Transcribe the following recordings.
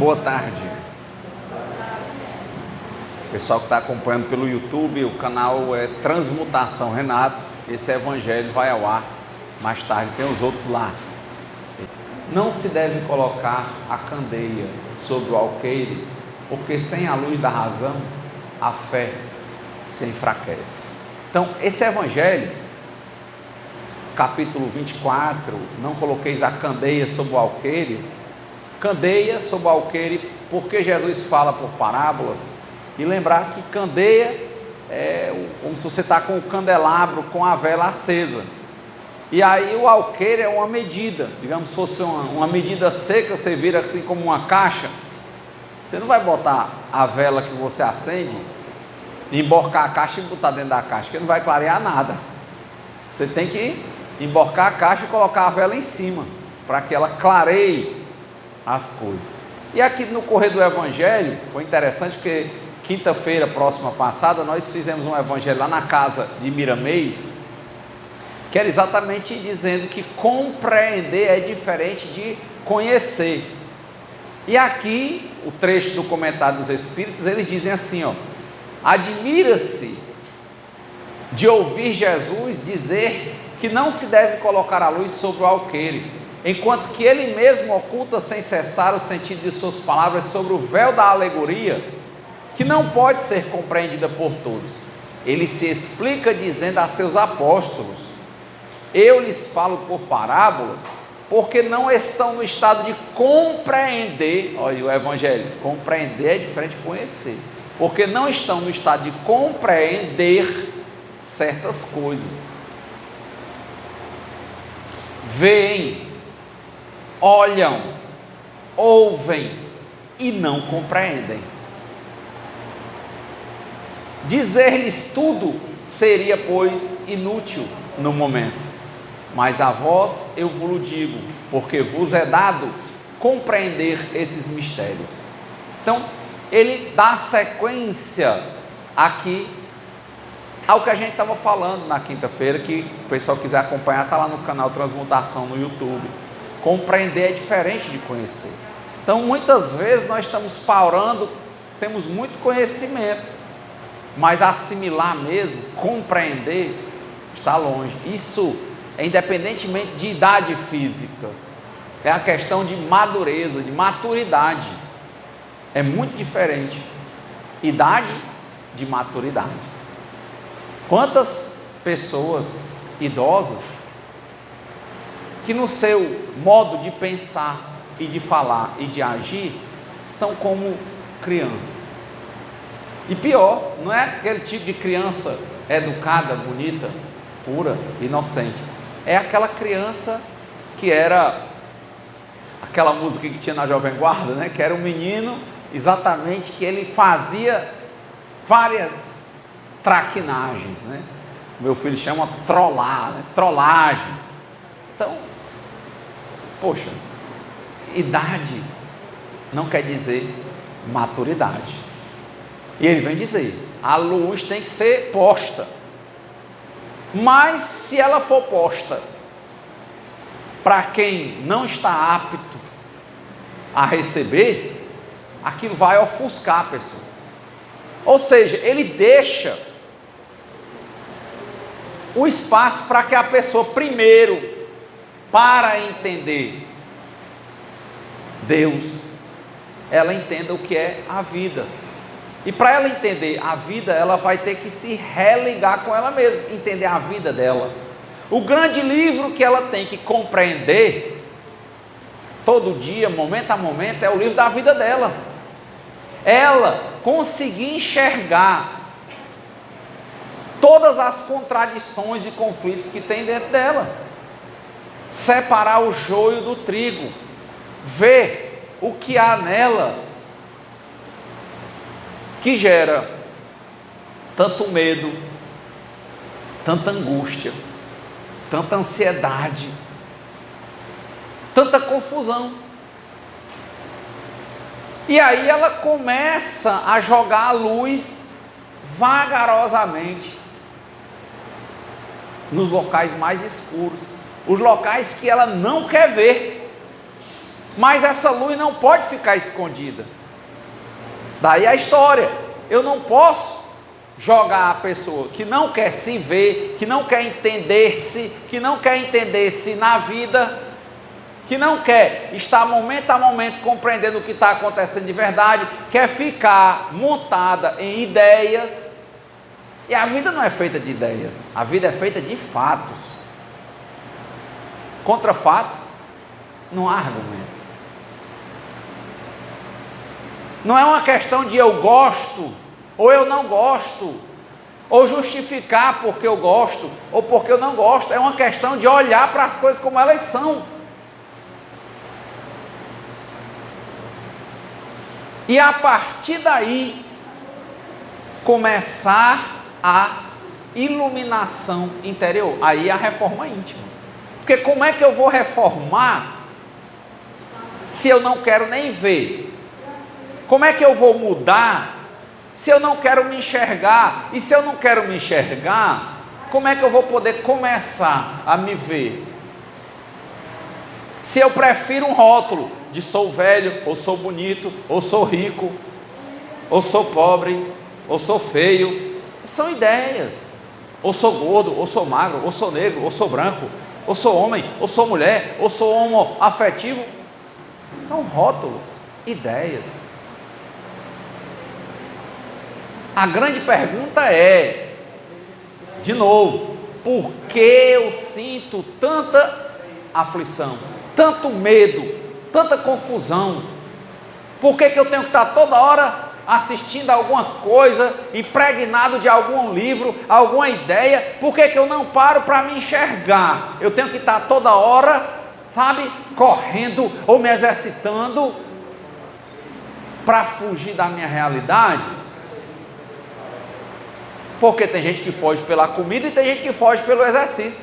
Boa tarde. Pessoal que está acompanhando pelo YouTube, o canal é Transmutação Renato. Esse evangelho vai ao ar mais tarde, tem os outros lá. Não se deve colocar a candeia sobre o alqueire, porque sem a luz da razão, a fé se enfraquece. Então, esse evangelho, capítulo 24, não coloqueis a candeia sobre o alqueire, candeia sobre o alqueire, porque Jesus fala por parábolas, e lembrar que candeia é como se você está com o candelabro, com a vela acesa. E aí o alqueire é uma medida, digamos, se fosse uma medida seca, você vira assim como uma caixa, você não vai botar a vela que você acende, emborcar a caixa e botar dentro da caixa, porque não vai clarear nada. Você tem que emborcar a caixa e colocar a vela em cima, para que ela clareie as coisas. E aqui no correr do evangelho, foi interessante porque quinta-feira próxima passada, nós fizemos um evangelho lá na casa de Miramês, que era exatamente dizendo que compreender é diferente de conhecer. E aqui, o trecho do comentário dos Espíritos, eles dizem assim, ó: admira-se de ouvir Jesus dizer que não se deve colocar a luz sobre o alqueire, enquanto que ele mesmo oculta sem cessar o sentido de suas palavras sobre o véu da alegoria, que não pode ser compreendida por todos. Ele se explica dizendo a seus apóstolos: eu lhes falo por parábolas, porque não estão no estado de compreender. Olha o evangelho, compreender é diferente de conhecer, porque não estão no estado de compreender certas coisas. Veem, olham, ouvem e não compreendem. Dizer-lhes tudo seria, pois, inútil no momento. Mas a vós eu vos digo, porque vos é dado compreender esses mistérios. Então, ele dá sequência aqui ao que a gente estava falando na quinta-feira, que o pessoal quiser acompanhar, está lá no canal Transmutação no YouTube. Compreender é diferente de conhecer. Então, muitas vezes nós estamos paurando, temos muito conhecimento, mas assimilar mesmo, compreender, está longe. Isso é independentemente de idade física, é a questão de madureza, de maturidade. É muito diferente idade de maturidade. Quantas pessoas idosas que no seu modo de pensar e de falar e de agir são como crianças. E pior, não é aquele tipo de criança educada, bonita, pura, inocente. É aquela criança que era aquela música que tinha na Jovem Guarda, né? Que era um menino, exatamente, que ele fazia várias traquinagens, né? Meu filho chama trollar, né? Trollagens. Então, poxa, idade não quer dizer maturidade. E ele vem dizer, a luz tem que ser posta. Mas se ela for posta para quem não está apto a receber, aquilo vai ofuscar a pessoa. Ou seja, ele deixa o espaço para que a pessoa, primeiro, para entender Deus, ela entenda o que é a vida. E para ela entender a vida, ela vai ter que se religar com ela mesma, entender a vida dela. O grande livro que ela tem que compreender, todo dia, momento a momento, é o livro da vida dela. Ela conseguir enxergar todas as contradições e conflitos que tem dentro dela. Separar o joio do trigo, ver o que há nela que gera tanto medo, tanta angústia, tanta ansiedade, tanta confusão. E aí ela começa a jogar a luz vagarosamente nos locais mais escuros, os locais que ela não quer ver. Mas essa luz não pode ficar escondida. Daí a história. Eu não posso jogar a pessoa que não quer se ver, que não quer entender-se na vida, que não quer estar momento a momento compreendendo o que está acontecendo de verdade, quer ficar montada em ideias. E a vida não é feita de ideias, a vida é feita de fatos. Contra fatos, não há argumento. Não é uma questão de eu gosto ou eu não gosto, ou justificar porque eu gosto ou porque eu não gosto. É uma questão de olhar para as coisas como elas são. E a partir daí, começar a iluminação interior. Aí a reforma íntima. Porque como é que eu vou reformar se eu não quero nem ver? Como é que eu vou mudar se eu não quero me enxergar? E se eu não quero me enxergar, como é que eu vou poder começar a me ver? Se eu prefiro um rótulo de sou velho, ou sou bonito, ou sou rico, ou sou pobre, ou sou feio, são ideias. Ou sou gordo, ou sou magro, ou sou negro, ou sou branco, ou sou homem, ou sou mulher, ou sou homoafetivo. São rótulos, ideias. A grande pergunta é, de novo, por que eu sinto tanta aflição, tanto medo, tanta confusão? Por que eu tenho que estar toda hora assistindo alguma coisa, impregnado de algum livro, alguma ideia? Por que eu não paro para me enxergar? Eu tenho que estar toda hora, sabe, correndo ou me exercitando para fugir da minha realidade? Porque tem gente que foge pela comida e tem gente que foge pelo exercício.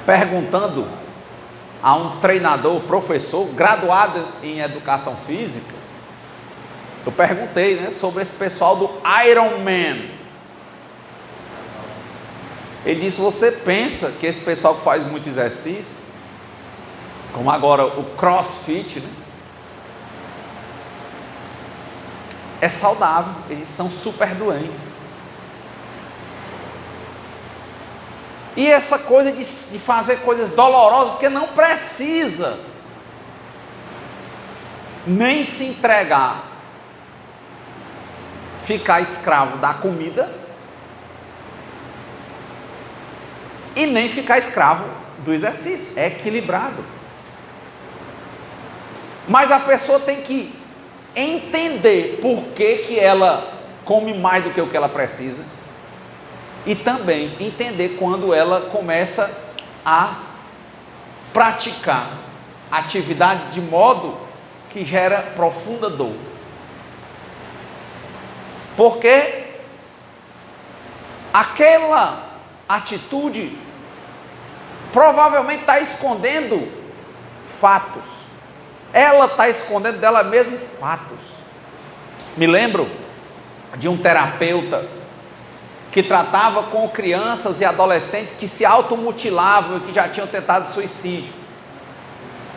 Perguntando a um treinador, professor, graduado em educação física, eu perguntei, sobre esse pessoal do Ironman. Ele disse: você pensa que esse pessoal que faz muito exercício, como agora o CrossFit, é saudável? Eles são super doentes. E essa coisa de fazer coisas dolorosas, porque não precisa nem se entregar, ficar escravo da comida, e nem ficar escravo do exercício. É equilibrado. Mas a pessoa tem que entender por que ela come mais do que o que ela precisa, e também entender quando ela começa a praticar atividade de modo que gera profunda dor. Porque aquela atitude provavelmente está escondendo fatos. Ela está escondendo dela mesma fatos. Me lembro de um terapeuta que tratava com crianças e adolescentes que se automutilavam e que já tinham tentado suicídio.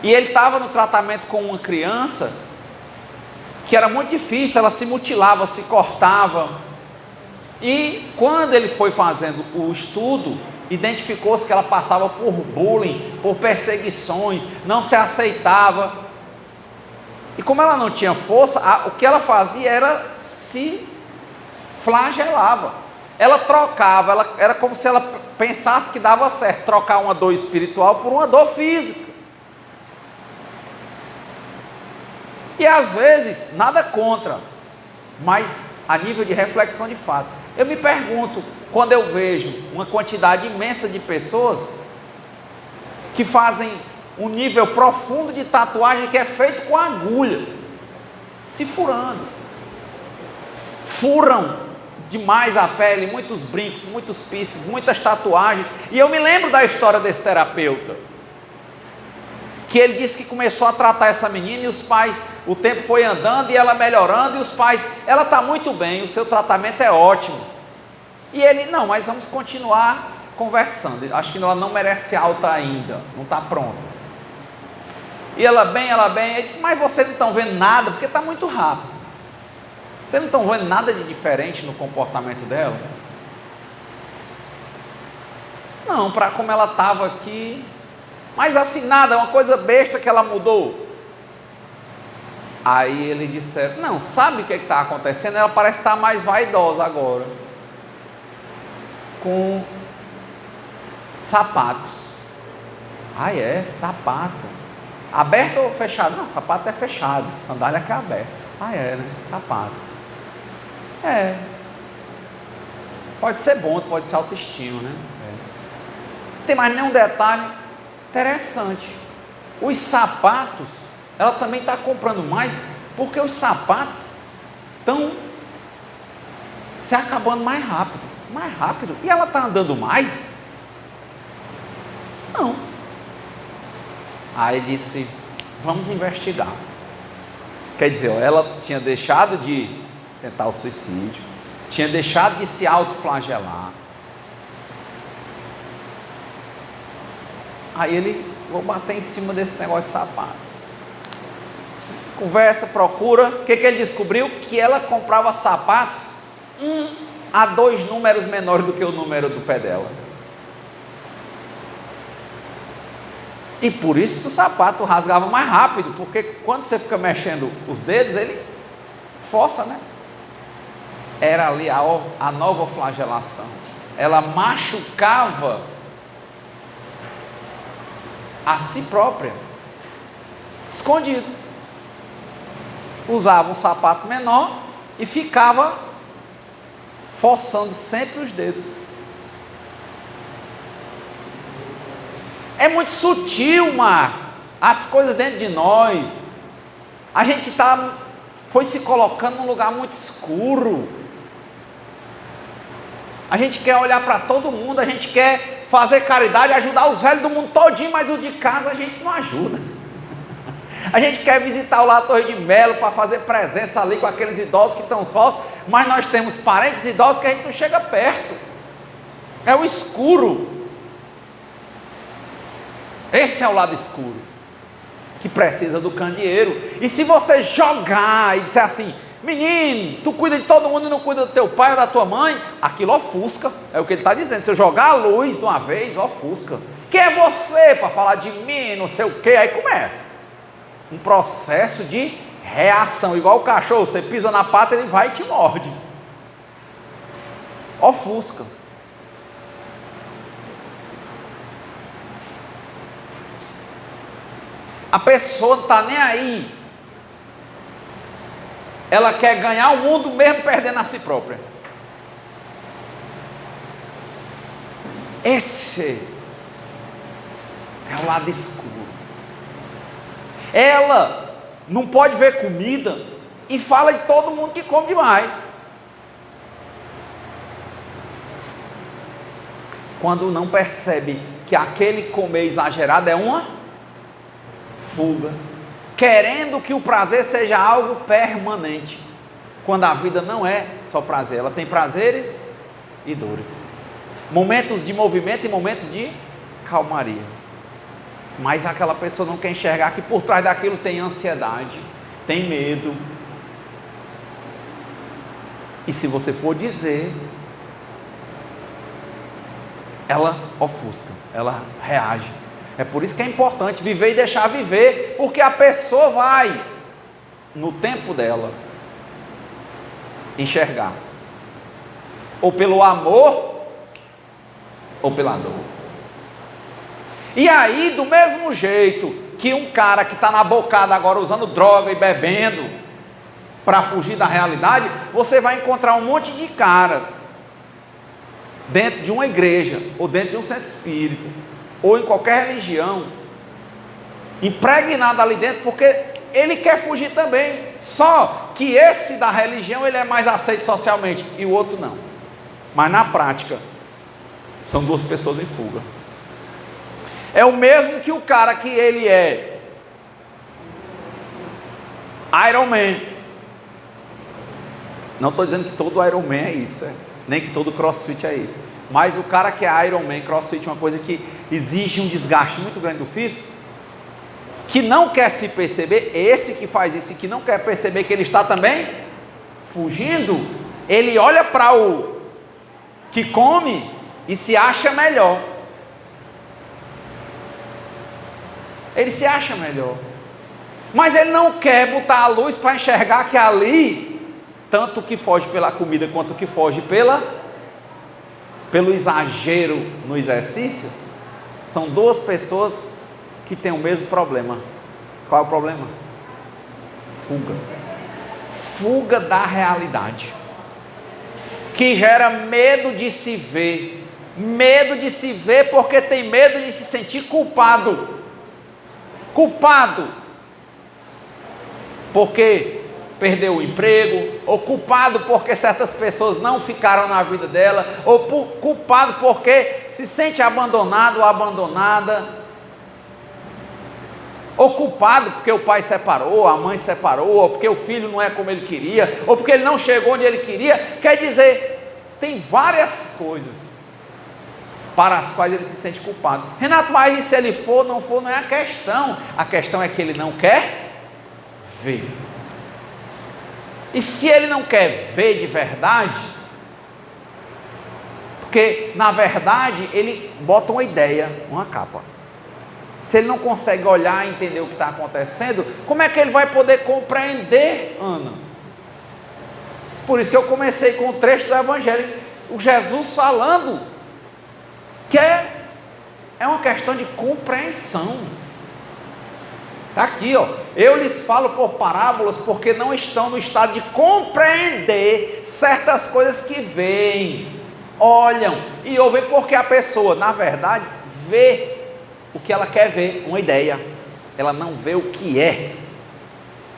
E ele estava no tratamento com uma criança que era muito difícil, ela se mutilava, se cortava. E quando ele foi fazendo o estudo, identificou-se que ela passava por bullying, por perseguições, não se aceitava. E como ela não tinha força, o que ela fazia era se flagelava. Ela trocava, era como se ela pensasse que dava certo trocar uma dor espiritual por uma dor física. E às vezes, nada contra, mas a nível de reflexão de fato. Eu me pergunto, quando eu vejo uma quantidade imensa de pessoas que fazem um nível profundo de tatuagem que é feito com agulha, se furando, furam demais a pele, muitos brincos, muitos piercings, muitas tatuagens. E eu me lembro da história desse terapeuta, que ele disse que começou a tratar essa menina e os pais, o tempo foi andando e ela melhorando, e os pais, ela está muito bem, o seu tratamento é ótimo. E ele, não, mas vamos continuar conversando. Acho que ela não merece alta ainda, não está pronta. E ela bem, ele disse, mas vocês não estão vendo nada, porque está muito rápido. Vocês não estão vendo nada de diferente no comportamento dela? Não, para como ela estava aqui, mas assim nada, uma coisa besta que ela mudou. Aí eles disseram, não, sabe o que está acontecendo? Ela parece estar mais vaidosa agora, com sapatos. Ah, é? Sapato. Aberto ou fechado? Não, sapato é fechado, sandália que é aberta. Ah, é, né? Sapato. É. Pode ser bom, pode ser autoestima, né? Não tem mais nenhum detalhe interessante. Os sapatos, ela também está comprando mais, porque os sapatos estão se acabando mais rápido. E ela está andando mais? Não. Aí disse, vamos investigar. Quer dizer, ela tinha deixado de tentar o suicídio, tinha deixado de se autoflagelar. Aí ele, vou bater em cima desse negócio de sapato. Conversa, procura. O que ele descobriu? Que ela comprava sapatos 1 a 2 números menores do que o número do pé dela. E por isso que o sapato rasgava mais rápido, porque quando você fica mexendo os dedos, ele força, né? Era ali a nova flagelação. Ela machucava a si própria, escondido. Usava um sapato menor e ficava forçando sempre os dedos. É muito sutil, Marcos, as coisas dentro de nós. A gente foi se colocando num lugar muito escuro. A gente quer olhar para todo mundo, a gente quer fazer caridade, ajudar os velhos do mundo todinho, mas o de casa a gente não ajuda. A gente quer visitar lá a Torre de Melo para fazer presença ali com aqueles idosos que estão sós, mas nós temos parentes idosos que a gente não chega perto. É o escuro. Esse é o lado escuro, que precisa do candeeiro. E se você jogar e disser assim, menino, tu cuida de todo mundo e não cuida do teu pai ou da tua mãe, aquilo ofusca, é o que ele está dizendo. Se eu jogar a luz de uma vez, ofusca. Quem é você para falar de mim, não sei o que? Aí começa um processo de reação, igual o cachorro, você pisa na pata, ele vai e te morde. Ofusca. A pessoa não está nem aí. Ela quer ganhar o mundo mesmo perdendo a si própria. Esse é o lado escuro. Ela não pode ver comida e fala de todo mundo que come demais. Quando não percebe que aquele comer exagerado é uma fuga, querendo que o prazer seja algo permanente, quando a vida não é só prazer, ela tem prazeres e dores, momentos de movimento e momentos de calmaria, mas aquela pessoa não quer enxergar que por trás daquilo tem ansiedade, tem medo, e se você for dizer, ela ofusca, ela reage. É por isso que é importante viver e deixar viver, porque a pessoa vai, no tempo dela, enxergar, ou pelo amor, ou pela dor. E aí, do mesmo jeito que um cara que está na bocada agora usando droga e bebendo, para fugir da realidade, você vai encontrar um monte de caras, dentro de uma igreja, ou dentro de um centro espírita, ou em qualquer religião, impregnado ali dentro, porque ele quer fugir também, só que esse da religião, ele é mais aceito socialmente, e o outro não, mas na prática, são duas pessoas em fuga. É o mesmo que o cara que ele é Iron Man, não estou dizendo que todo Iron Man é isso, nem que todo CrossFit é isso, Mas o cara que é Ironman, CrossFit, uma coisa que exige um desgaste muito grande do físico, que não quer se perceber, esse que faz isso e que não quer perceber que ele está também fugindo, ele olha para o que come e se acha melhor. Ele se acha melhor. Mas ele não quer botar a luz para enxergar que ali, tanto que foge pela comida quanto que foge pelo exagero no exercício, são duas pessoas que têm o mesmo problema. Qual é o problema? Fuga. Fuga da realidade, que gera medo de se ver. Medo de se ver porque tem medo de se sentir culpado. Culpado porque perdeu o emprego, ou culpado porque certas pessoas não ficaram na vida dela, ou culpado porque se sente abandonado ou abandonada, ou culpado porque o pai separou, a mãe separou, ou porque o filho não é como ele queria, ou porque ele não chegou onde ele queria. Quer dizer, tem várias coisas para as quais ele se sente culpado. Renato, mas e se ele for, não é a questão é que ele não quer ver. E se ele não quer ver de verdade, porque na verdade ele bota uma ideia, uma capa. Se ele não consegue olhar e entender o que está acontecendo, como é que ele vai poder compreender, Ana? Por isso que eu comecei com o trecho do Evangelho, o Jesus falando que é uma questão de compreensão. Está aqui, ó. Eu lhes falo por parábolas porque não estão no estado de compreender certas coisas que veem, olham e ouvem, porque a pessoa, na verdade, vê o que ela quer ver, uma ideia. Ela não vê o que é,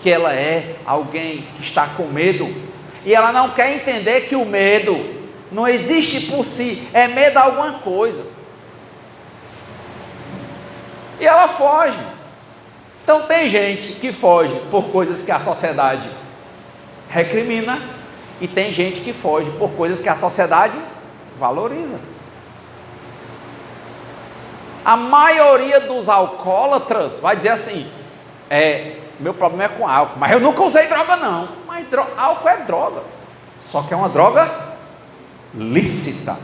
que ela é alguém que está com medo, e ela não quer entender que o medo não existe por si, é medo a alguma coisa, e ela foge. Então tem gente que foge por coisas que a sociedade recrimina, e tem gente que foge por coisas que a sociedade valoriza. A maioria dos alcoólatras vai dizer assim: meu problema é com álcool, mas eu nunca usei droga não. Mas álcool é droga, só que é uma droga lícita,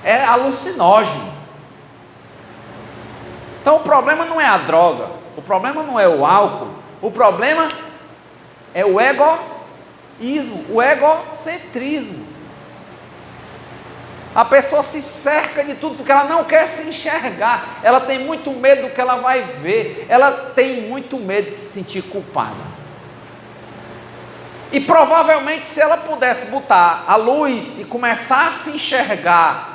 é alucinógeno. Então o problema não é a droga, o problema não é o álcool, o problema é o egoísmo, o egocentrismo. A pessoa se cerca de tudo porque ela não quer se enxergar, ela tem muito medo do que ela vai ver, ela tem muito medo de se sentir culpada. E provavelmente, se ela pudesse botar a luz e começar a se enxergar,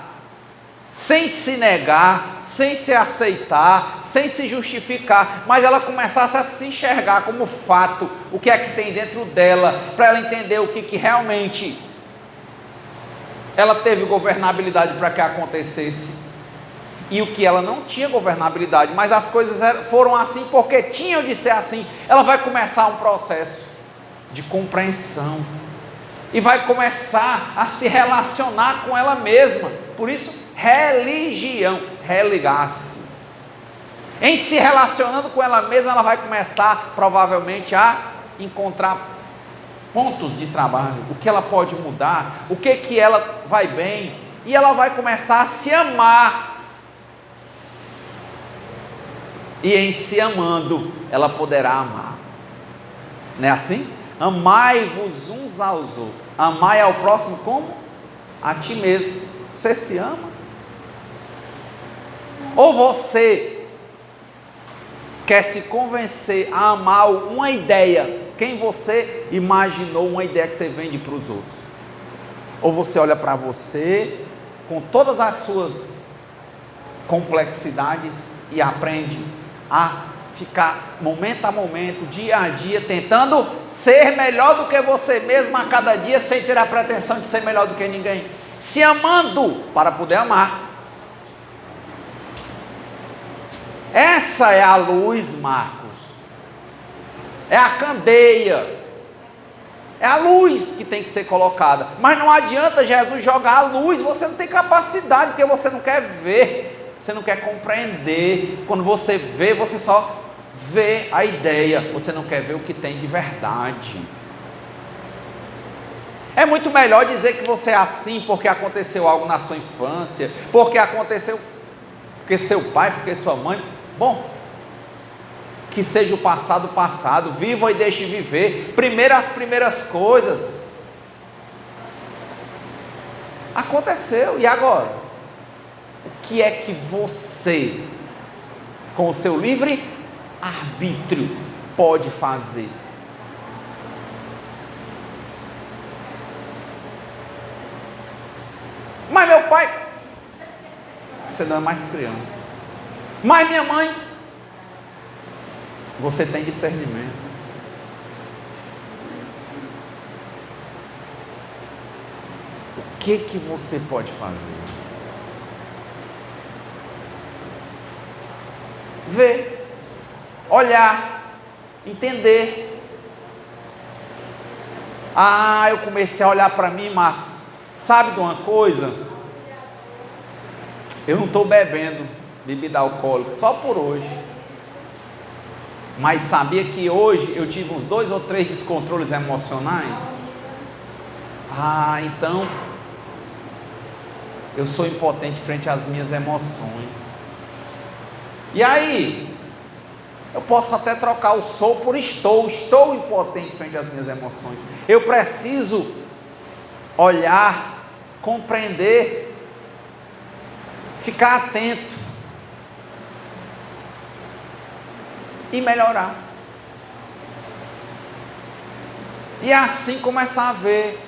sem se negar, sem se aceitar, sem se justificar, mas ela começasse a se enxergar como fato, o que é que tem dentro dela, para ela entender o que realmente ela teve governabilidade para que acontecesse, e o que ela não tinha governabilidade, mas as coisas foram assim porque tinham de ser assim. Ela vai começar um processo de compreensão, e vai começar a se relacionar com ela mesma. Por isso, religião, religar-se. Em se relacionando com ela mesma, ela vai começar provavelmente a encontrar pontos de trabalho, o que ela pode mudar, o que ela vai bem, e ela vai começar a se amar, e em se amando, ela poderá amar. Não é assim? Amai-vos uns aos outros. Amai ao próximo como? A ti mesmo. Você se ama? Ou você quer se convencer a amar uma ideia? Quem você imaginou uma ideia que você vende para os outros? Ou você olha para você com todas as suas complexidades e aprende a ficar momento a momento, dia a dia, tentando ser melhor do que você mesmo a cada dia, sem ter a pretensão de ser melhor do que ninguém, se amando para poder amar. Essa é a luz, Marcos, é a candeia É a luz que tem que ser colocada. Mas não adianta Jesus jogar a luz, você não tem capacidade, porque você não quer ver, você não quer compreender. Quando você vê, você só vê a ideia, você não quer ver o que tem de verdade. É muito melhor dizer que você é assim porque aconteceu algo na sua infância, porque aconteceu, porque seu pai, porque sua mãe. Bom, que seja o passado passado, viva e deixe viver. Primeiro as primeiras coisas. Aconteceu, e agora? O que é que você, com o seu livre arbítrio, pode fazer? Mas meu pai, você não é mais criança. Mas minha mãe, você tem discernimento. O que você pode fazer? Ver, olhar, entender. Eu comecei a olhar para mim, Marcos. Sabe de uma coisa? Eu não estou bebendo bebida alcoólica só por hoje. Mas sabia que hoje eu tive uns 2 ou 3 descontroles emocionais? Então eu sou impotente frente às minhas emoções. E aí, eu posso até trocar o sou por estou impotente frente às minhas emoções. Eu preciso olhar, compreender, ficar atento e melhorar. E assim começar a ver.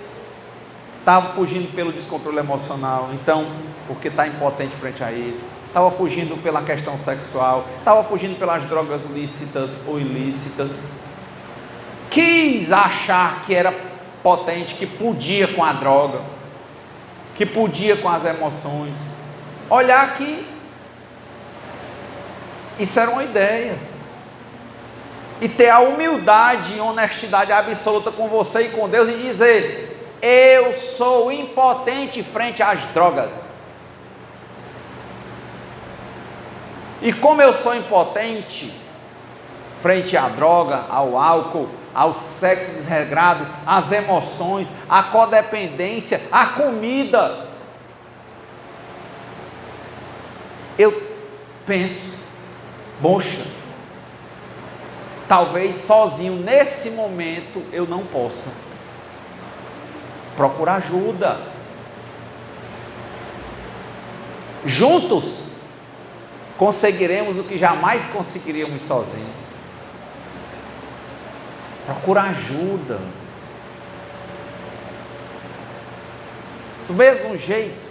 Estava fugindo pelo descontrole emocional, então, porque está impotente frente a isso. Estava fugindo pela questão sexual, estava fugindo pelas drogas lícitas ou ilícitas. Quis achar que era potente, que podia com a droga, que podia com as emoções. Olhar que isso era uma ideia. E ter a humildade e honestidade absoluta com você e com Deus e dizer: eu sou impotente frente às drogas. E como eu sou impotente frente à droga, ao álcool, ao sexo desregrado, às emoções, à codependência, à comida, eu penso, poxa, talvez sozinho nesse momento eu não possa. Procura ajuda. Juntos conseguiremos o que jamais conseguiríamos sozinhos. Procura ajuda. Do mesmo jeito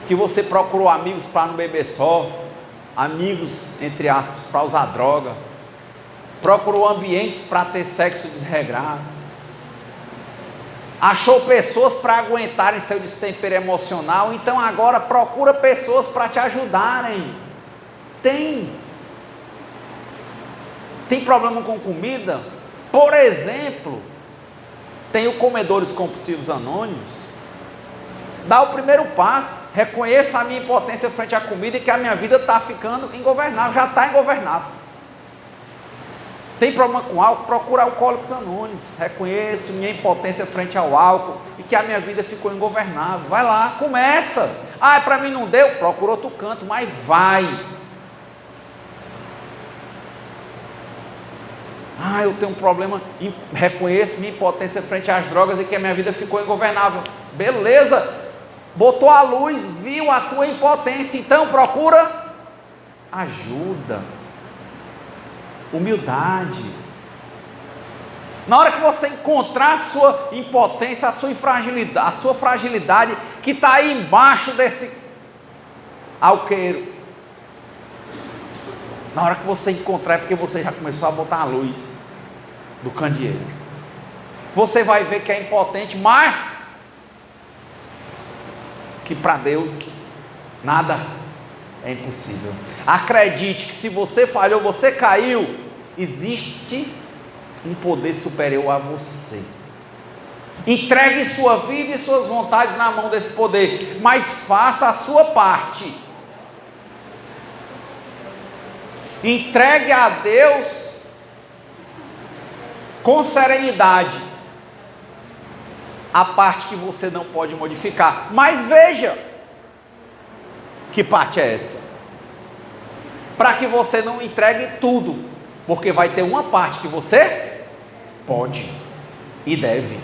que você procurou amigos para não beber só, amigos, entre aspas, para usar droga, procurou ambientes para ter sexo desregrado, achou pessoas para aguentarem seu destempero emocional, então agora procura pessoas para te ajudarem. Tem problema com comida? Por exemplo, tem o Comedores Compulsivos Anônimos. Dá o primeiro passo, reconheça a minha impotência frente à comida e que a minha vida está ficando ingovernável, já está ingovernável. Tem problema com álcool? Procura Alcoólicos Anônimos. Reconheço minha impotência frente ao álcool e que a minha vida ficou ingovernável. Vai lá, começa. Para mim não deu? Procura outro canto, mas vai. Eu tenho um problema, reconheço minha impotência frente às drogas e que a minha vida ficou ingovernável. Beleza, botou a luz, viu a tua impotência, então procura ajuda, humildade. Na hora que você encontrar a sua impotência, a sua fragilidade que está aí embaixo desse alqueiro, na hora que você encontrar é porque você já começou a botar a luz do candeeiro. Você vai ver que é impotente, mas que para Deus nada é impossível. Acredite que se você falhou, você caiu, existe um poder superior a você. Entregue sua vida e suas vontades na mão desse poder, mas faça a sua parte. Entregue a Deus com serenidade a parte que você não pode modificar. Mas veja, que parte é essa? Para que você não entregue tudo, porque vai ter uma parte que você pode e deve.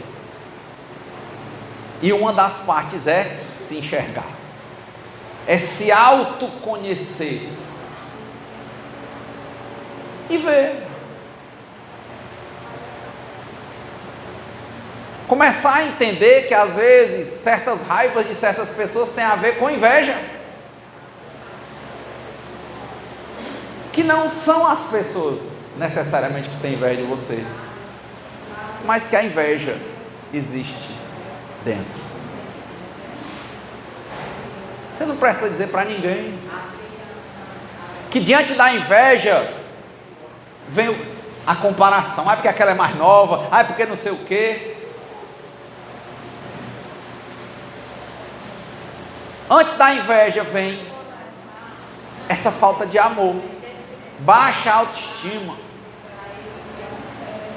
E uma das partes é se enxergar, é se autoconhecer e ver. Começar a entender que às vezes certas raivas de certas pessoas têm a ver com inveja, que não são as pessoas necessariamente que têm inveja de você, mas que a inveja existe dentro. Você não precisa dizer para ninguém que diante da inveja vem a comparação. Porque aquela é mais nova, porque não sei o quê. Antes da inveja vem essa falta de amor, baixa autoestima.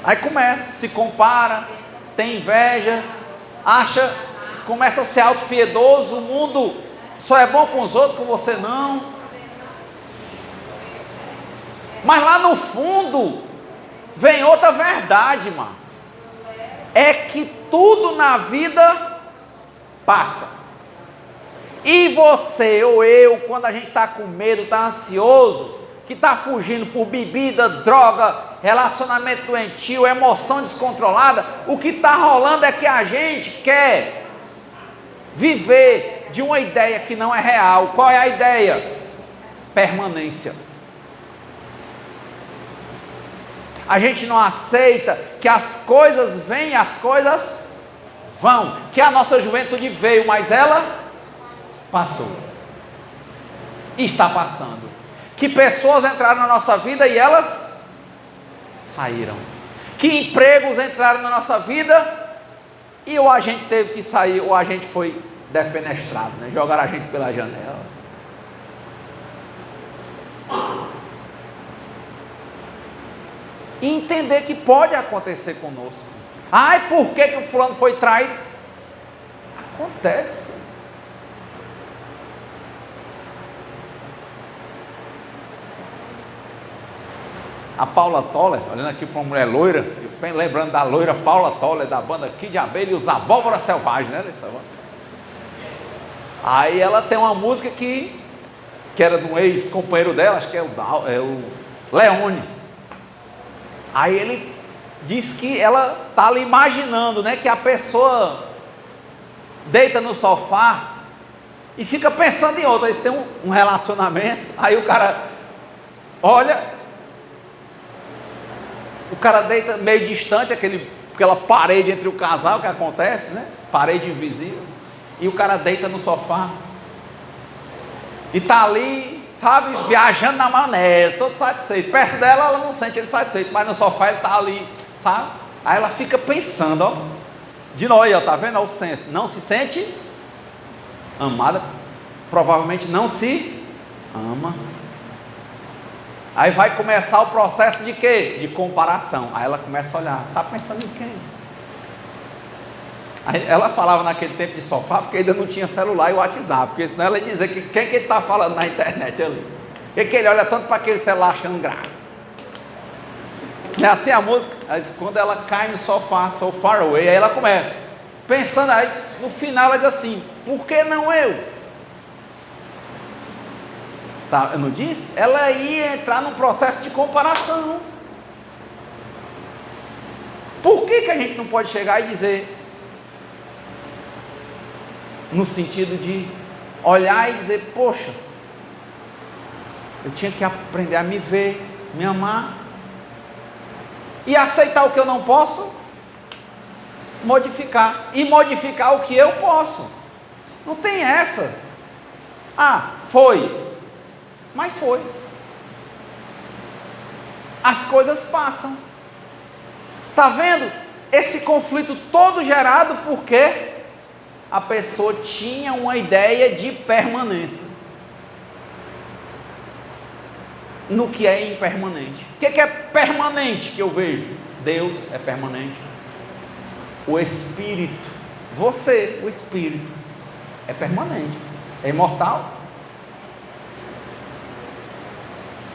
Aí começa, se compara, tem inveja, começa a ser auto-piedoso. O mundo só é bom com os outros, com você não. Mas lá no fundo vem outra verdade, irmãos. É que tudo na vida passa. E você ou eu, quando a gente está com medo, está ansioso, que está fugindo por bebida, droga, relacionamento doentio, emoção descontrolada, o que está rolando é que a gente quer viver de uma ideia que não é real. Qual é a ideia? Permanência. A gente não aceita que as coisas vêm e as coisas vão, que a nossa juventude veio, mas ela passou e está passando. Que pessoas entraram na nossa vida e elas saíram. Que empregos entraram na nossa vida e ou a gente teve que sair, ou a gente foi defenestrado, né? Jogaram a gente pela janela. E entender que pode acontecer conosco. Por que o fulano foi traído? Acontece. A Paula Toller, olhando aqui para uma mulher loira, lembrando da loira Paula Toller, da banda Kid de Abelha e os Abóboras Selvagens, né? Aí ela tem uma música que era de um ex-companheiro dela, acho que é o Leone. Aí ele diz que ela está ali imaginando, né, que a pessoa deita no sofá e fica pensando em outra. Eles têm um relacionamento, aí o cara olha, o cara deita meio distante, aquela parede entre o casal que acontece, né? Parede invisível. E o cara deita no sofá e está ali, sabe, viajando na maionese, todo satisfeito. Perto dela ela não sente ele satisfeito, mas no sofá ele está ali, sabe? Aí ela fica pensando, ó, de novo, ó, tá vendo? Ó, o senso. Não se sente amada, provavelmente não se ama. Aí vai começar o processo de quê? De comparação. Aí ela começa a olhar, está pensando em quem? Aí ela falava naquele tempo de sofá, porque ainda não tinha celular e WhatsApp, porque senão ela ia dizer que quem que ele está falando na internet ali? Por que ele olha tanto para aquele celular achando graça? Não é assim a música? Ela diz, quando ela cai no sofá, so far away, aí ela começa, pensando, aí no final ela diz assim, por que não eu? Tá, eu não disse? Ela ia entrar num processo de comparação. Por que a gente não pode chegar e dizer, no sentido de olhar e dizer, poxa, eu tinha que aprender a me ver, me amar, e aceitar o que eu não posso, modificar, e modificar o que eu posso. Não tem essas. Foi. Mas foi. As coisas passam. Está vendo? Esse conflito todo gerado porque a pessoa tinha uma ideia de permanência no que é impermanente. O que é permanente que eu vejo? Deus é permanente. O Espírito, você, o Espírito, é permanente, é imortal.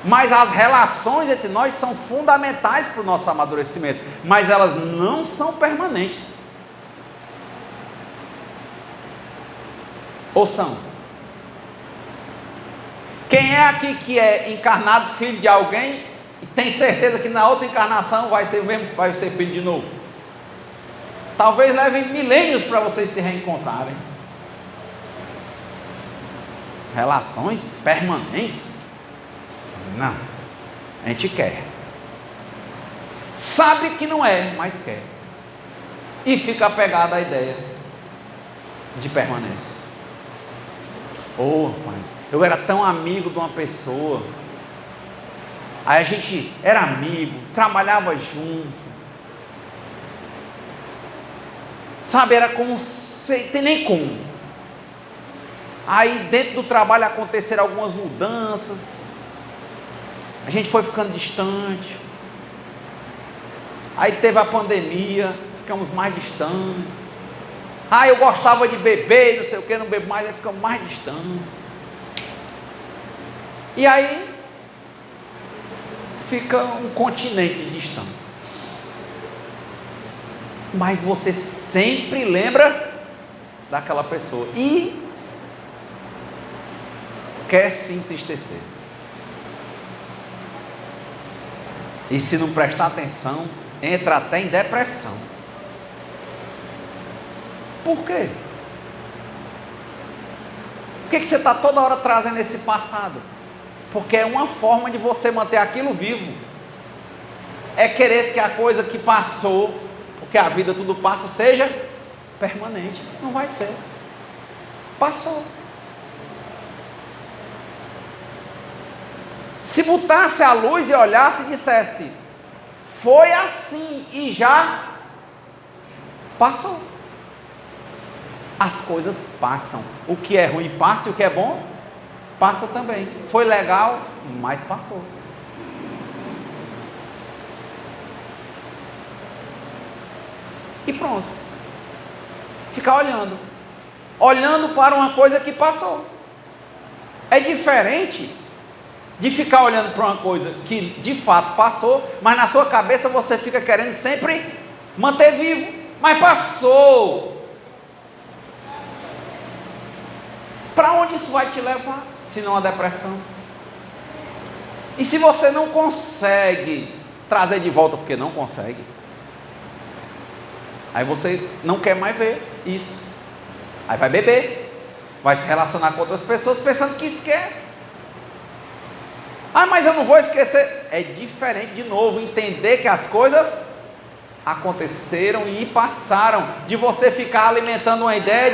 Mas as relações entre nós são fundamentais para o nosso amadurecimento, mas elas não são permanentes. Ou são? Quem é aqui que é encarnado filho de alguém e tem certeza que na outra encarnação vai ser filho de novo? Talvez levem milênios para vocês se reencontrarem. Relações permanentes? Não. A gente quer. Sabe que não é, mas quer. E fica apegado à ideia de permanência. Rapaz, eu era tão amigo de uma pessoa. Aí a gente era amigo, trabalhava junto. Sabe, era como sem ter nem como. Aí dentro do trabalho aconteceram algumas mudanças. A gente foi ficando distante. Aí teve a pandemia, ficamos mais distantes. Eu gostava de beber, não sei o que, não bebo mais, aí ficamos mais distantes. E aí fica um continente de distância. Mas você sempre lembra daquela pessoa e quer se entristecer. E se não prestar atenção, entra até em depressão. Por quê? Por que você está toda hora trazendo esse passado? Porque é uma forma de você manter aquilo vivo. É querer que a coisa que passou, porque a vida tudo passa, seja permanente. Não vai ser. Passou. Se botasse a luz e olhasse e dissesse, foi assim e já passou. As coisas passam. O que é ruim passa e o que é bom passa também. Foi legal, mas passou. E pronto. Ficar olhando para uma coisa que passou. É diferente de ficar olhando para uma coisa que de fato passou, mas na sua cabeça você fica querendo sempre manter vivo. Mas passou. Para onde isso vai te levar? Se não a depressão. E se você não consegue trazer de volta, porque não consegue, aí você não quer mais ver isso. Aí vai beber, vai se relacionar com outras pessoas pensando que esquece. Mas eu não vou esquecer. É diferente de novo, entender que as coisas aconteceram e passaram, de você ficar alimentando uma ideia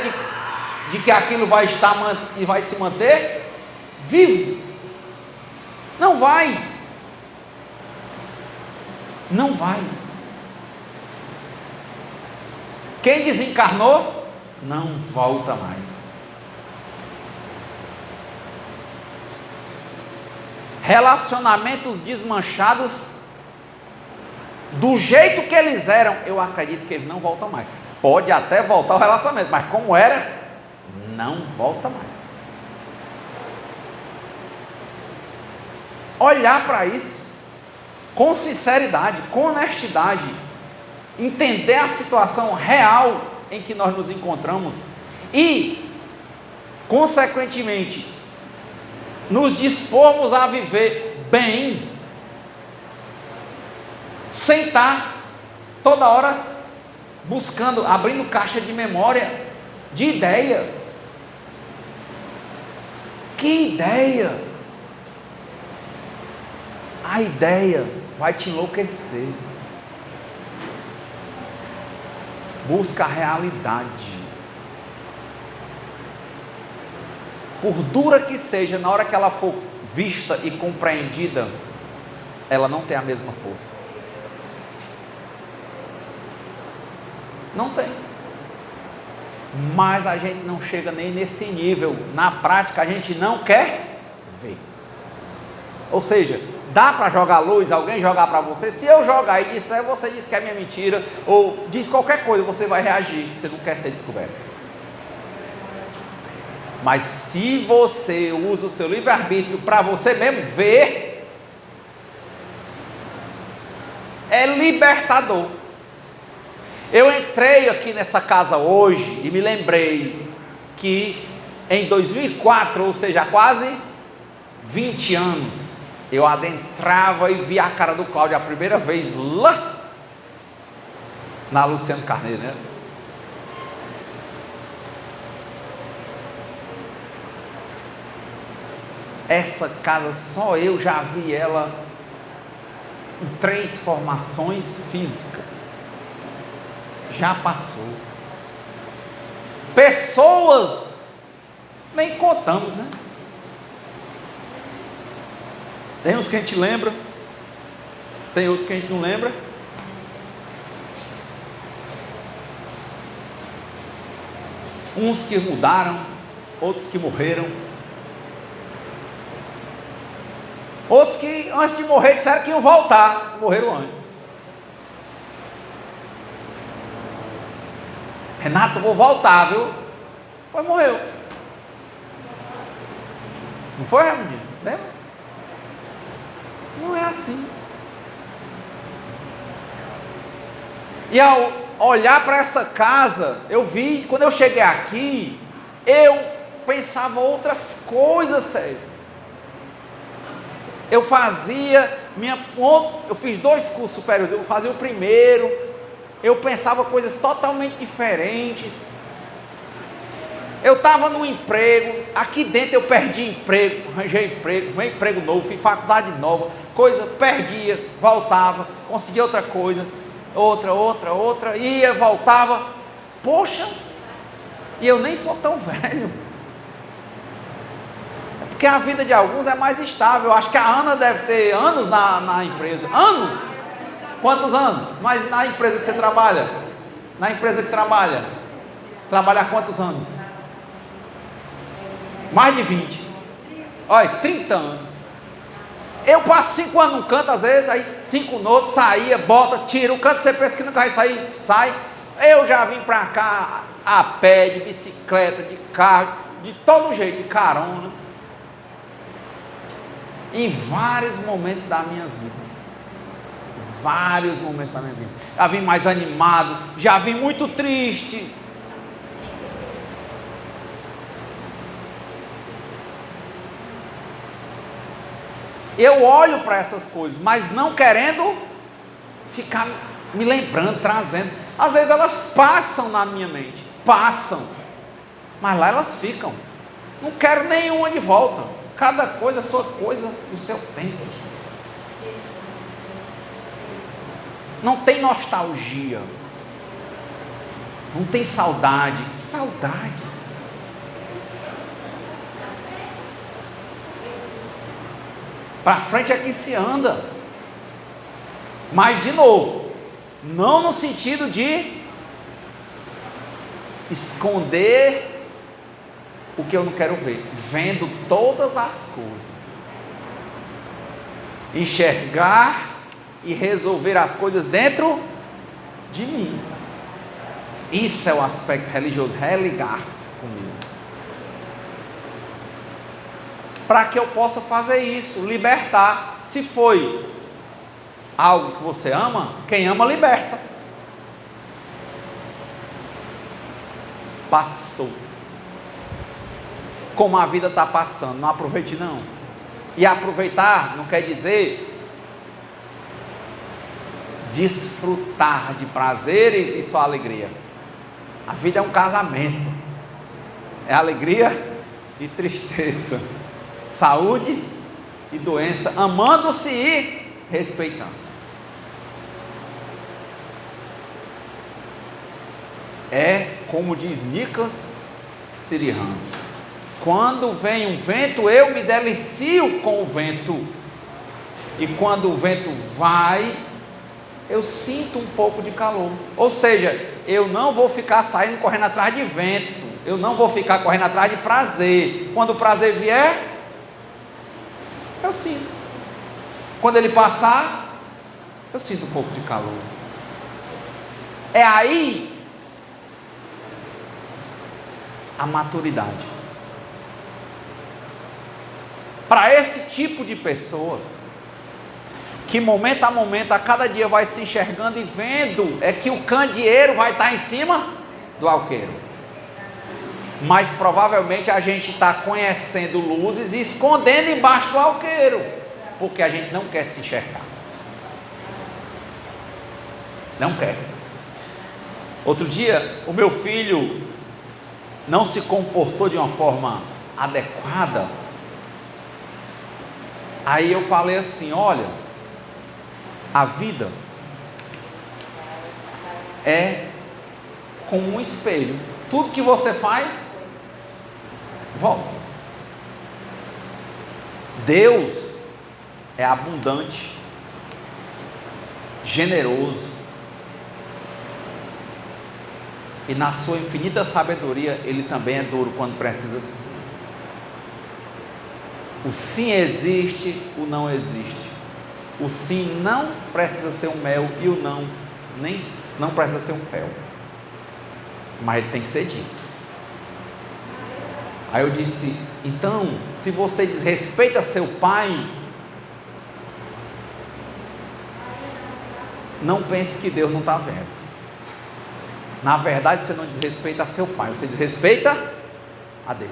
de que aquilo vai estar e vai se manter vivo. Não vai. Não vai. Quem desencarnou, não volta mais. Relacionamentos desmanchados, do jeito que eles eram, eu acredito que eles não voltam mais. Pode até voltar o relacionamento, mas como era, não volta mais. Olhar para isso com sinceridade, com honestidade, entender a situação real em que nós nos encontramos e, consequentemente, nos dispormos a viver bem, sem estar toda hora buscando, abrindo caixa de memória, de ideia. Que ideia? A ideia vai te enlouquecer. Busca a realidade. Por dura que seja, na hora que ela for vista e compreendida, ela não tem a mesma força. Não tem. Mas a gente não chega nem nesse nível. Na prática, a gente não quer ver. Ou seja, dá para jogar luz, alguém jogar para você. Se eu jogar e disser, você diz que é minha mentira, ou diz qualquer coisa, você vai reagir. Você não quer ser descoberto. Mas se você usa o seu livre-arbítrio para você mesmo ver, é libertador. Eu entrei aqui nessa casa hoje e me lembrei que em 2004, ou seja, há quase 20 anos, eu adentrava e via a cara do Cláudio a primeira vez lá na Luciano Carneiro, né? Essa casa, só eu já vi ela em 3 formações físicas. Já passou. Pessoas, nem contamos, né? Tem uns que a gente lembra, tem outros que a gente não lembra. Uns que mudaram, outros que morreram. Outros que antes de morrer disseram que iam voltar, morreram antes. Renato, vou voltar, viu? Foi, morreu. Não foi, Ramudinho? Lembra? Não é assim. E ao olhar para essa casa, eu vi, quando eu cheguei aqui, eu pensava outras coisas, sério. Eu fazia eu fiz 2 cursos superiores, eu fazia o primeiro, eu pensava coisas totalmente diferentes. Eu estava num emprego, aqui dentro eu perdi emprego, arranjei emprego novo, fiz faculdade nova, coisa, perdia, voltava, conseguia outra coisa, outra, ia, voltava, poxa, e eu nem sou tão velho, é porque a vida de alguns é mais estável. Eu acho que a Ana deve ter anos na empresa, anos, quantos anos? Mas na empresa que você trabalha, trabalha há quantos anos? Mais de 20. Olha, 30 anos. Eu passo 5 anos num canto, às vezes, aí 5 no outro, saía, bota, tira. O canto você pensa que nunca vai sair, sai. Eu já vim pra cá a pé, de bicicleta, de carro, de todo jeito, de carona. Em vários momentos da minha vida. Vários momentos da minha vida. Já vim mais animado, já vim muito triste. Eu olho para essas coisas, mas não querendo ficar me lembrando, trazendo. Às vezes elas passam na minha mente, mas lá elas ficam. Não quero nenhuma de volta. Cada coisa a sua coisa no seu tempo. Não tem nostalgia, não tem saudade. Que saudade? Para frente é que se anda. Mas de novo, não no sentido de esconder o que eu não quero ver, vendo todas as coisas, enxergar e resolver as coisas dentro de mim. Isso é o aspecto religioso, religar-se comigo. Para que eu possa fazer isso, libertar. Se foi algo que você ama, quem ama liberta. Passou. Como a vida está passando, não aproveite não. E aproveitar não quer dizer desfrutar de prazeres e só alegria. A vida é um casamento. É alegria e tristeza, saúde e doença, amando-se e respeitando. É como diz Nicholas Sirihan: quando vem um vento, eu me delicio com o vento, e quando o vento vai, eu sinto um pouco de calor. Ou seja, eu não vou ficar saindo correndo atrás de vento, eu não vou ficar correndo atrás de prazer. Quando o prazer vier, eu sinto. Quando ele passar, eu sinto um pouco de calor. É aí a maturidade. Para esse tipo de pessoa, que momento a momento, a cada dia vai se enxergando e vendo, é que o candeeiro vai estar em cima do alqueiro. Mas provavelmente a gente está conhecendo luzes e escondendo embaixo do alqueiro, porque a gente não quer se enxergar. Não quer. Outro dia, o meu filho não se comportou de uma forma adequada. Aí eu falei assim: olha, a vida é como um espelho. Tudo que você faz, volta. Deus é abundante, generoso, e na sua infinita sabedoria, Ele também é duro quando precisa ser. O sim existe, o não existe. O sim não precisa ser um mel e o não não precisa ser um fel. Mas ele tem que ser dito. Aí eu disse: então, se você desrespeita seu pai, não pense que Deus não está vendo. Na verdade, você não desrespeita a seu pai, você desrespeita a Deus.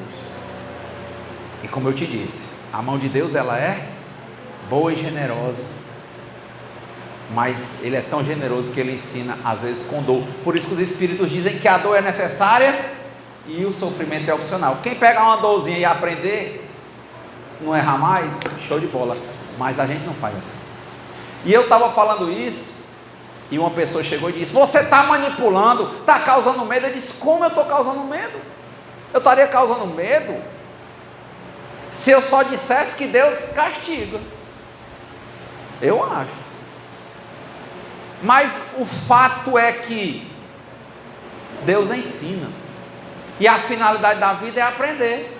E como eu te disse, a mão de Deus, ela é boa e generosa, mas Ele é tão generoso que Ele ensina às vezes com dor. Por isso que os Espíritos dizem que a dor é necessária e o sofrimento é opcional. Quem pega uma dorzinha e aprender, não errar mais, show de bola. Mas a gente não faz assim. E eu estava falando isso, e uma pessoa chegou e disse: você está manipulando, está causando medo. Eu disse: como eu estou causando medo? Eu estaria causando medo se eu só dissesse que Deus castiga. Eu acho. Mas o fato é que Deus ensina, e a finalidade da vida é aprender.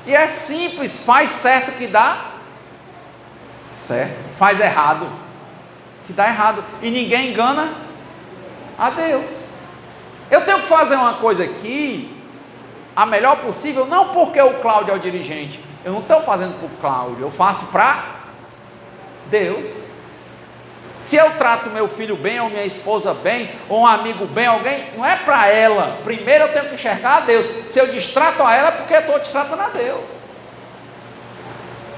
E é simples: faz certo que dá certo, faz errado que dá errado, e ninguém engana a Deus. Eu tenho que fazer uma coisa aqui a melhor possível, não porque o Cláudio é o dirigente. Eu não estou fazendo para o Cláudio, eu faço para Deus. Se eu trato meu filho bem, ou minha esposa bem, ou um amigo bem, alguém, não é para ela. Primeiro eu tenho que enxergar a Deus. Se eu distrato a ela, é porque eu estou distratando a Deus.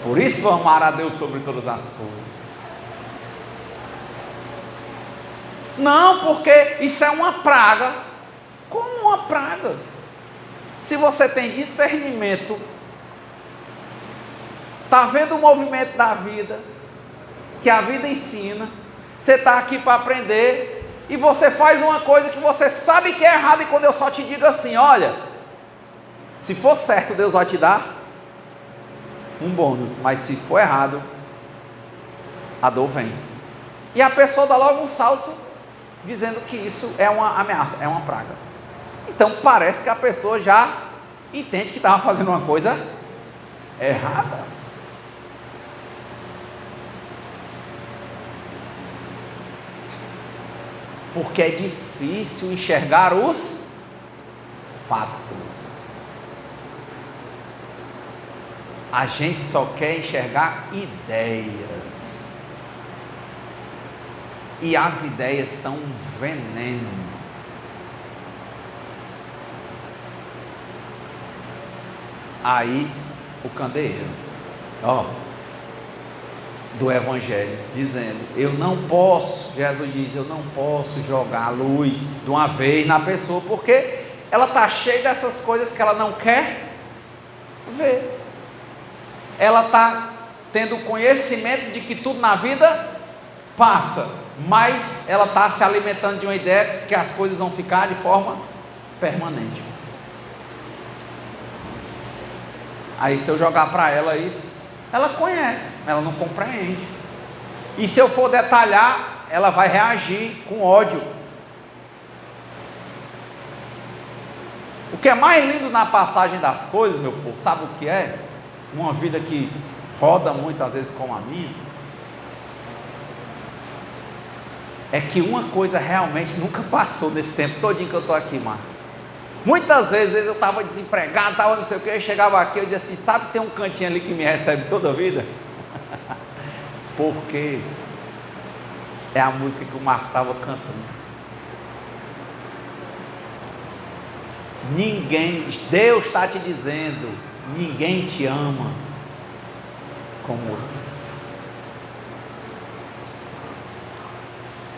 Por isso vou amar a Deus sobre todas as coisas. Não, porque isso é uma praga. Como uma praga? Se você tem discernimento, está vendo o movimento da vida, que a vida ensina, você está aqui para aprender, e você faz uma coisa que você sabe que é errada, e quando eu só te digo assim: olha, se for certo, Deus vai te dar um bônus, mas se for errado, a dor vem. E a pessoa dá logo um salto, dizendo que isso é uma ameaça, é uma praga. Então parece que a pessoa já entende que estava fazendo uma coisa errada. Porque é difícil enxergar os fatos. A gente só quer enxergar ideias. E as ideias são um veneno. Aí o candeeiro, do Evangelho, dizendo: eu não posso, Jesus diz, eu não posso jogar a luz de uma vez na pessoa, porque ela está cheia dessas coisas que ela não quer ver. Ela está tendo conhecimento de que tudo na vida passa, mas ela está se alimentando de uma ideia que as coisas vão ficar de forma permanente. Aí se eu jogar para ela isso, ela conhece, ela não compreende. E se eu for detalhar, ela vai reagir com ódio. que é mais lindo na passagem das coisas, meu povo, sabe o que é? Uma vida que roda muitas vezes como a minha, é que uma coisa realmente nunca passou nesse tempo todinho que eu estou aqui, Marcos. Muitas vezes eu estava desempregado, estava não sei o que, eu chegava aqui, eu dizia assim, sabe que tem um cantinho ali que me recebe toda a vida? Porque é a música que o Marcos estava cantando. Ninguém, Deus está te dizendo, ninguém te ama como eu.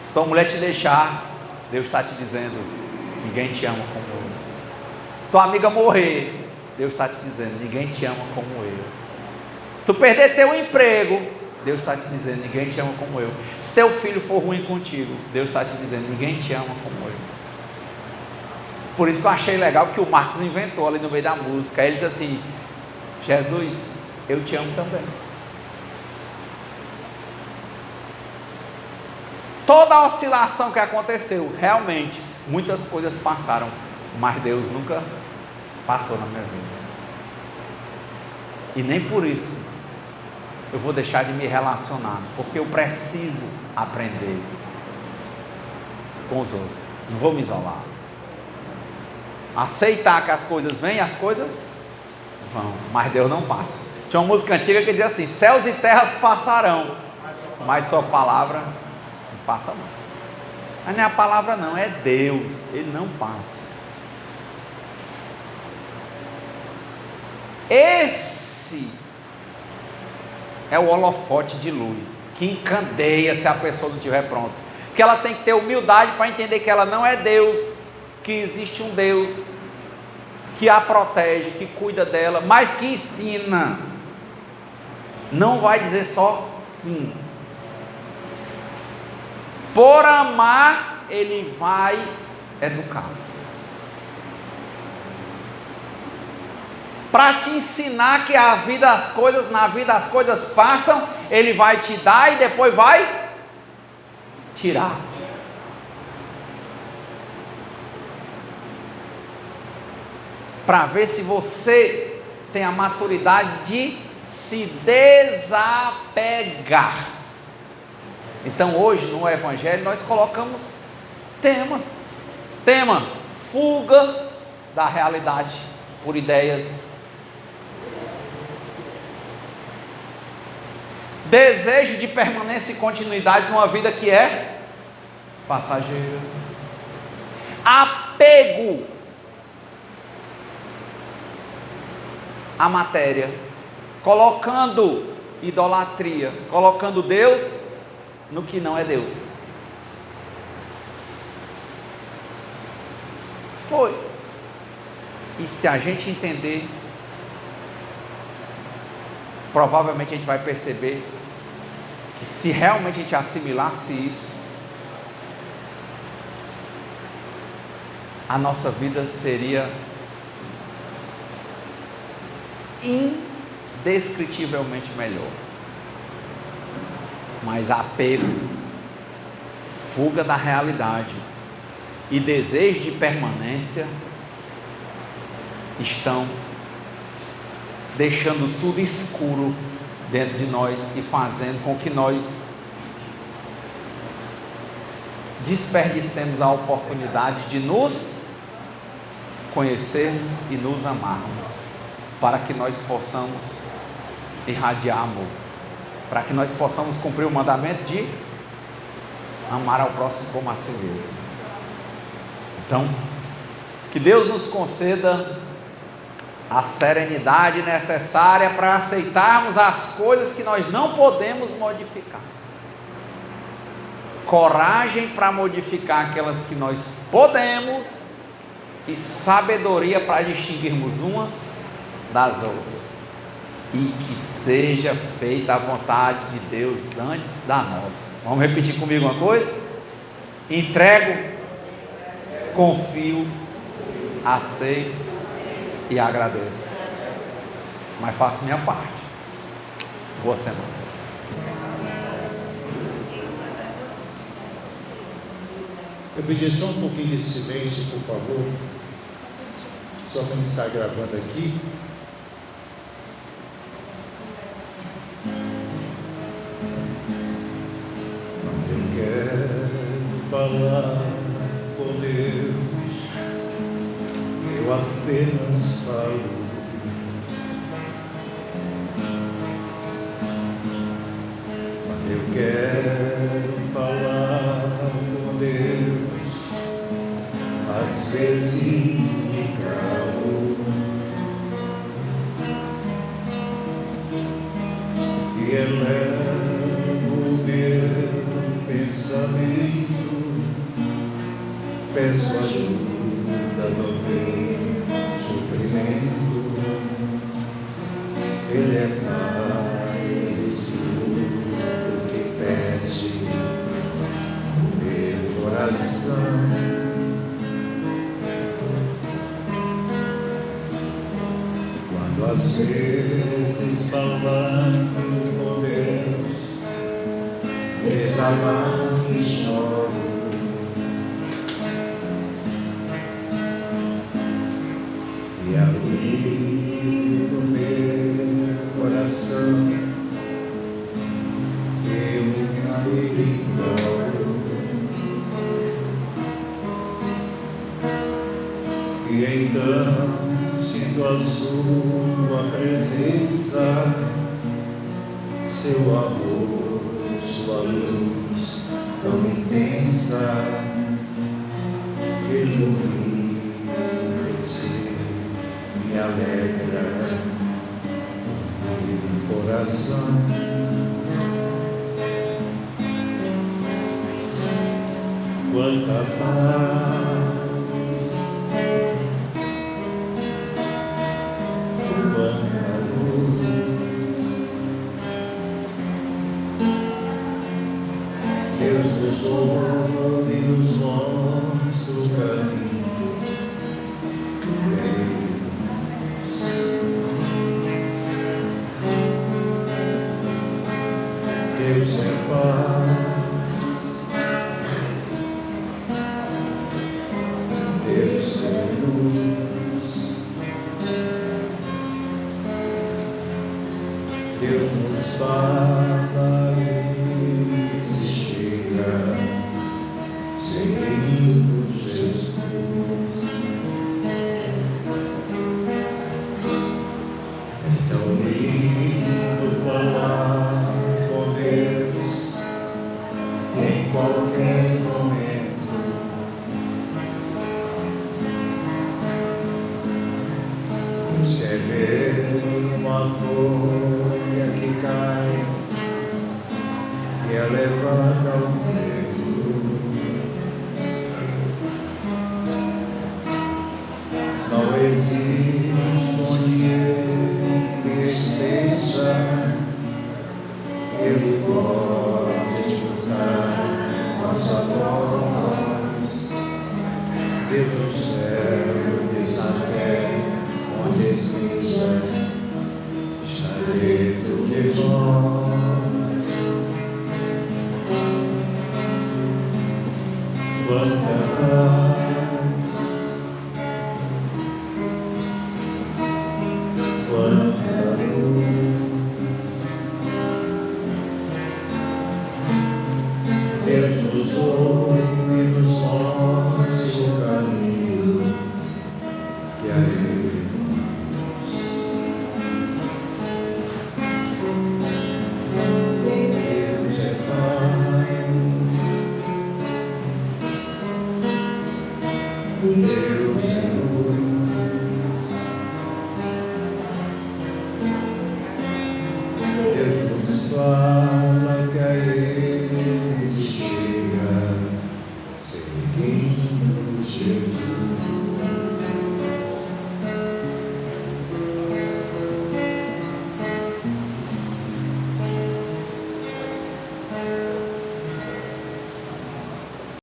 Se tua mulher te deixar, Deus está te dizendo, ninguém te ama como eu. Se tua amiga morrer, Deus está te dizendo, ninguém te ama como eu. Se tu perder teu emprego, Deus está te dizendo, ninguém te ama como eu. Se teu filho for ruim contigo, Deus está te dizendo, ninguém te ama como eu. Por isso que eu achei legal que o Marcos inventou ali no meio da música. Ele diz assim, Jesus, eu te amo também. Toda a oscilação que aconteceu, realmente, muitas coisas passaram, mas Deus nunca passou na minha vida. E nem por isso eu vou deixar de me relacionar, porque eu preciso aprender com os outros. Não vou me isolar. Aceitar que as coisas vêm, as coisas vão, mas Deus não passa. Tinha uma música antiga que dizia assim, céus e terras passarão, mas sua palavra não passa não. Mas não é a palavra não, é Deus, Ele não passa. Esse é o holofote de luz, que encandeia se a pessoa não estiver pronta. Que ela tem que ter humildade para entender que ela não é Deus, que existe um Deus que a protege, que cuida dela, mas que ensina. Não vai dizer só sim. Por amar, Ele vai educar. Para te ensinar que na vida as coisas passam, Ele vai te dar e depois vai tirar. Para ver se você tem a maturidade de se desapegar. Então hoje no Evangelho nós colocamos temas. Tema, fuga da realidade por ideias. Desejo de permanência e continuidade numa vida que é passageira. Apego a matéria, colocando idolatria, colocando Deus no que não é Deus. Foi. E se a gente entender, provavelmente a gente vai perceber que se realmente a gente assimilasse isso, a nossa vida seria indescritivelmente melhor. Mas apego, fuga da realidade e desejo de permanência estão deixando tudo escuro dentro de nós e fazendo com que nós desperdicemos a oportunidade de nos conhecermos e nos amarmos, para que nós possamos irradiar amor, para que nós possamos cumprir o mandamento de amar ao próximo como a si mesmo. Então, que Deus nos conceda a serenidade necessária para aceitarmos as coisas que nós não podemos modificar, coragem para modificar aquelas que nós podemos e sabedoria para distinguirmos umas das outras, e que seja feita a vontade de Deus antes da nossa. Vamos repetir comigo uma coisa? Entrego, confio, aceito e agradeço, mas faço minha parte. Boa semana. Eu pedi só um pouquinho de silêncio, por favor. só para não estar gravando aqui. Eu quero falar com Deus, eu apenas falo. Eu quero falar com Deus, às vezes me calo e elevo o meu pensamento, peço ajuda no meu sofrimento. Ele é Pai, Ele escuta que pede o meu coração. Quando às vezes falando com Deus, desabato e choro, e abrir o meu coração, eu a Ele imploro. E então sinto a sua presença, seu amor, sua luz tão intensa, que ilumina meu ser, me alegra o coração. Quanta paz, quanta luz, Deus nos ouve e nos mostra o caminho. Deus é paz, Deus é luz, Deus nos fala e se chega, seguindo Jesus. É tão lindo falar com Deus em qualquer momento. Deus quer ver uma folha que cai e é levada ao vento. Não existe onde Ele esteja, Ele pode escutar nossa voz. Deus do céu, Deus da terra, onde esteja, está dentro de nós. Quanta paz, quanta luz, Deus nos ouve e nos